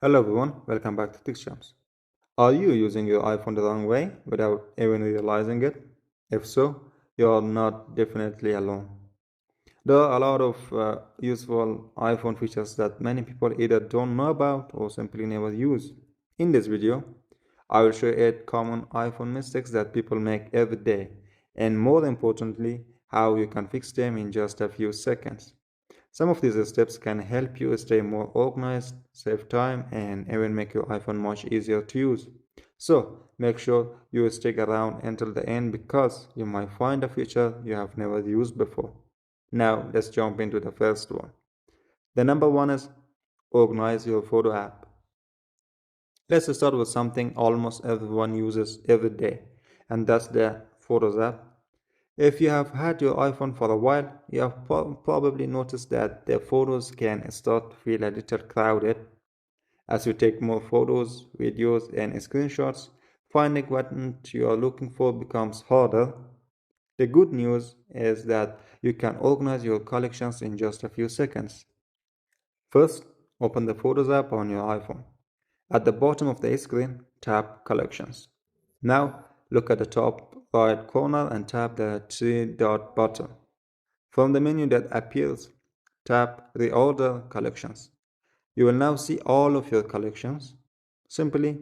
Hello everyone, welcome back to TechChamps. Are you using your iPhone the wrong way without even realizing it? If so, you're not definitely alone. There are a lot of useful iPhone features that many people either don't know about or simply never use. In this video, I will show 8 common iPhone mistakes that people make every day, and more importantly, how you can fix them in just a few seconds. Some of these steps can help you stay more organized, save time, and even make your iPhone much easier to use. So make sure you stick around until the end because you might find a feature you have never used before. Now let's jump into the first one. The number one is organize your photo app. Let's start with something almost everyone uses every day, and that's the Photos app. If you have had your iPhone for a while, you have probably noticed that the photos can start to feel a little crowded. As you take more photos, videos, and screenshots, finding what you are looking for becomes harder. The good news is that you can organize your collections in just a few seconds. First, open the Photos app on your iPhone. At the bottom of the screen, tap Collections. Now, look at the top right corner and tap the three dot button. From the menu that appears, tap Reorder Collections. You will now see all of your collections. Simply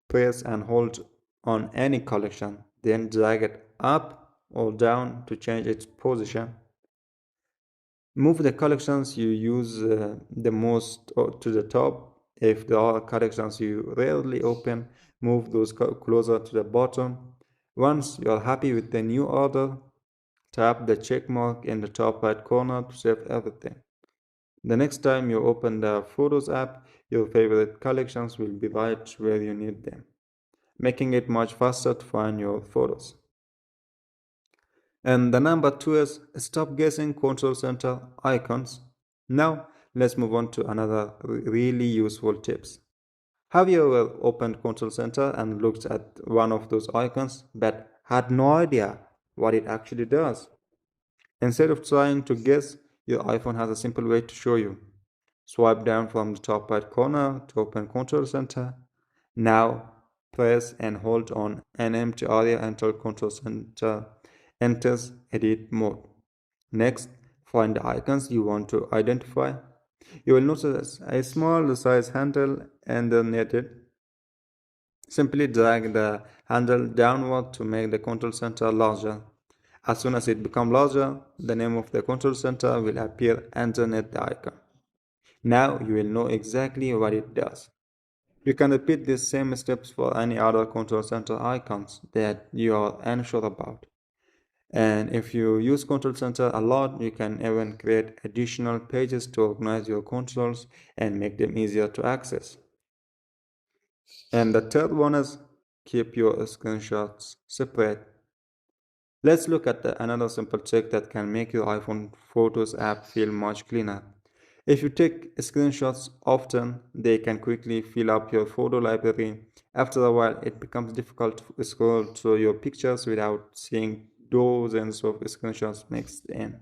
press and hold on any collection, then drag it up or down to change its position. Move the collections you use the most to the top. If there are collections you rarely open, move those closer to the bottom. Once you are happy with the new order, tap the check mark in the top right corner to save everything. The next time you open the Photos app, your favorite collections will be right where you need them, making it much faster to find your photos. And the number two is stop guessing control center icons. Now, let's move on to another really useful tips. Have you ever opened control center and looked at one of those icons but had no idea what it actually does? Instead of trying to guess, your iPhone has a simple way to show you. Swipe down from the top right corner to open Control Center. Now press and hold on an empty area until Control Center enters edit mode. Next, find the icons you want to identify. You will notice a small size handle underneath it. Simply drag the handle downward to make the control center larger. As soon as it becomes larger, the name of the control center will appear underneath the icon. Now you will know exactly what it does. You can repeat these same steps for any other control center icons that you are unsure about. And if you use Control Center a lot, you can even create additional pages to organize your controls and make them easier to access. And the third one is keep your screenshots separate. Let's look at another simple trick that can make your iPhone Photos app feel much cleaner. If you take screenshots often, they can quickly fill up your photo library. After a while, it becomes difficult to scroll through your pictures without seeing dozens of screenshots mixed in.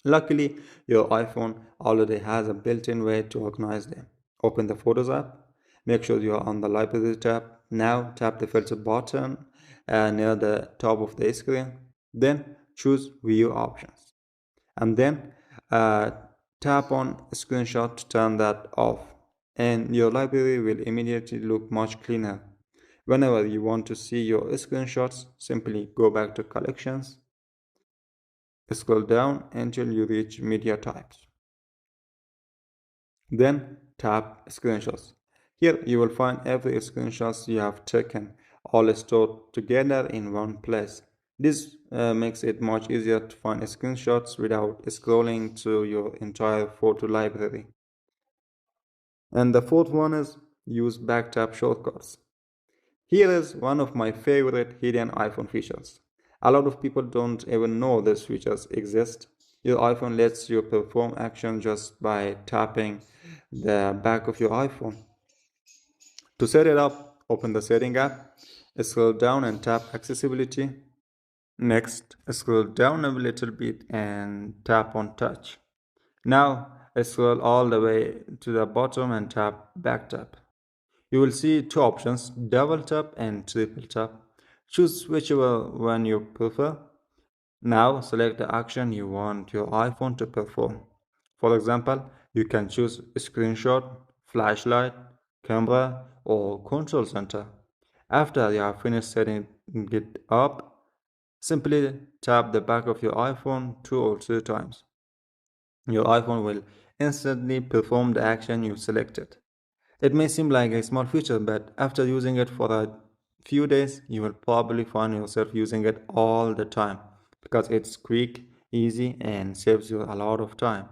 Luckily, your iPhone already has a built-in way to organize them. Open the Photos app. Make sure you are on the Library tab. Now tap the filter button near the top of the screen. Then choose View Options. And then uh, tap on Screenshot to turn that off. And your library will immediately look much cleaner. Whenever you want to see your screenshots, simply go back to Collections. Scroll down until you reach Media Types. Then tap Screenshots. Here you will find every screenshots you have taken, all stored together in one place. This makes it much easier to find screenshots without scrolling through your entire photo library. And the fourth one is use backtap shortcuts. Here is one of my favorite hidden iPhone features. A lot of people don't even know these features exist. Your iPhone lets you perform action just by tapping the back of your iPhone. To set it up, open the Setting app, scroll down and tap Accessibility. Next, scroll down a little bit and tap on Touch. Now, scroll all the way to the bottom and tap back tap. You will see two options, double tap and triple tap. Choose whichever one you prefer. Now select the action you want your iPhone to perform. For example, you can choose screenshot, flashlight, camera, or control center. After you have finished setting it up, simply tap the back of your iPhone 2 or 3 times. Your iPhone will instantly perform the action you selected. It may seem like a small feature, but after using it for a few days, you will probably find yourself using it all the time because it's quick, easy, and saves you a lot of time.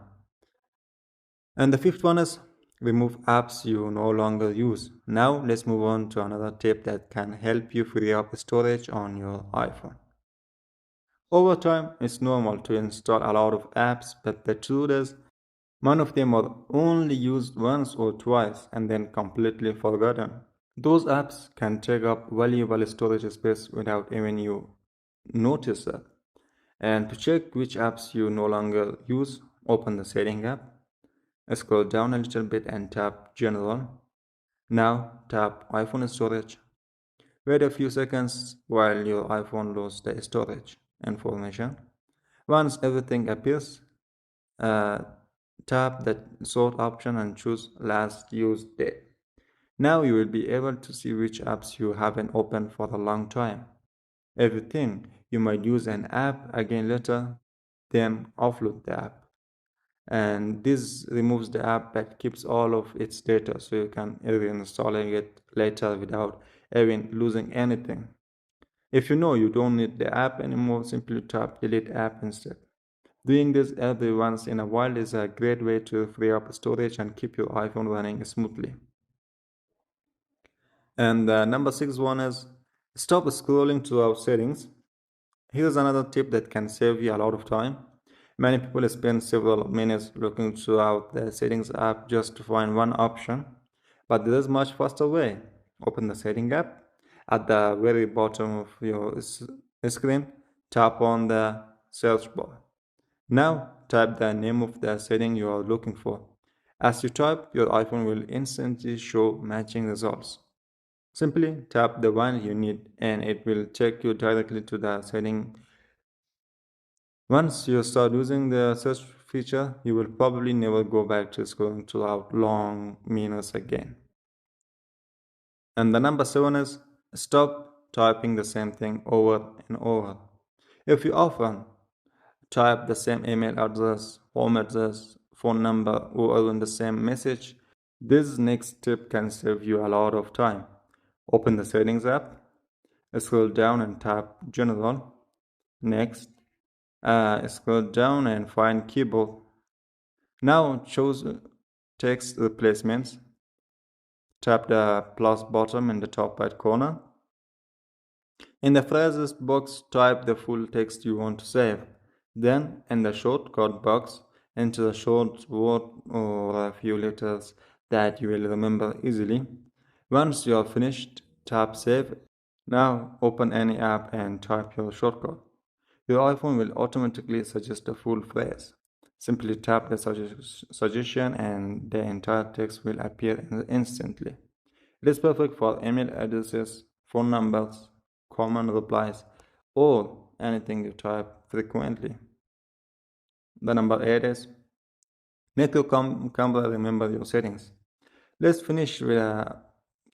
And the fifth one is remove apps you no longer use. Now, let's move on to another tip that can help you free up storage on your iPhone. Over time, it's normal to install a lot of apps, but the truth is, many of them are only used once or twice and then completely forgotten. Those apps can take up valuable storage space without even you notice that. And to check which apps you no longer use, open the Setting app, scroll down a little bit and tap General. Now tap iPhone Storage. Wait a few seconds while your iPhone loads the storage information. Once everything appears, uh, tap the sort option and choose Last Used Date. Now you will be able to see which apps you haven't opened for a long time. Everything you might use an app again later, then offload the app. And this removes the app but keeps all of its data so you can reinstalling it later without even losing anything. If you know you don't need the app anymore, simply tap delete app instead. Doing this every once in a while is a great way to free up storage and keep your iPhone running smoothly. And the number six one is stop scrolling throughout settings. Here's another tip that can save you a lot of time. Many people spend several minutes looking throughout the settings app just to find one option, but there is a much faster way. Open the setting app. At the very bottom of your screen, tap on the search bar. Now type the name of the setting you are looking for. As you type, your iPhone will instantly show matching results. Simply tap the one you need and it will take you directly to the setting. Once you start using the search feature, you will probably never go back to scrolling throughout long menus again. And the number seven is stop typing the same thing over and over. If you often type the same email address, home address, phone number, or even the same message, this next tip can save you a lot of time. Open the settings app, scroll down and tap General. Next, scroll down and find Keyboard. Now choose text replacements. Tap the plus button in the top right corner. In the phrases box, type the full text you want to save. Then, in the shortcut box, enter a short word or a few letters that you will remember easily. Once you are finished, tap Save. Now, open any app and type your shortcut. Your iPhone will automatically suggest a full phrase. Simply tap the suggestion and the entire text will appear instantly. It is perfect for email addresses, phone numbers, common replies, or anything you type frequently. The number 8 is make your camera remember your settings. Let's finish with a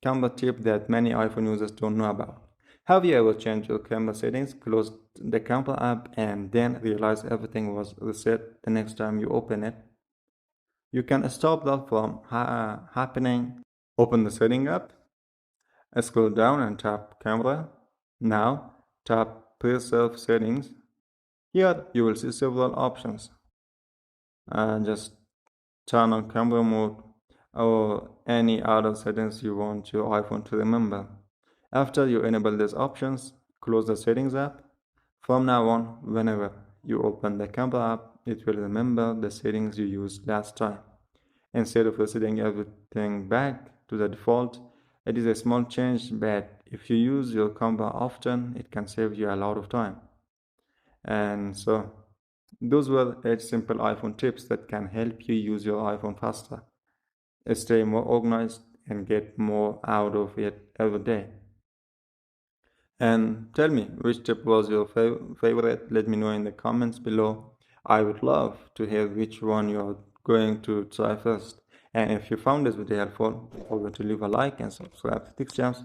camera tip that many iPhone users don't know about. Have you ever changed your camera settings, closed the camera app, and then realized everything was reset the next time you open it? You can stop that from happening. Open the setting app, scroll down and tap camera. Now tap preserve settings. Here you will see several options. Just turn on camera mode or any other settings you want your iPhone to remember. After you enable these options, close the settings app. From now on, whenever you open the camera app, it will remember the settings you used last time. Instead of resetting everything back to the default, it is a small change, but if you use your camera often, it can save you a lot of time. And so Those were 8 simple iPhone tips that can help you use your iPhone faster, stay more organized, and get more out of it every day. And tell me which tip was your favorite. Let me know in the comments below. I would love to hear which one you're going to try first. And if you found this video helpful, don't forget to leave a like and subscribe to Tips Jams.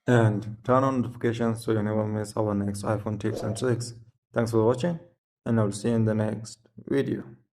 And turn on notifications so you never miss our next iPhone tips and tricks. Thanks for watching, and I'll see you in the next video.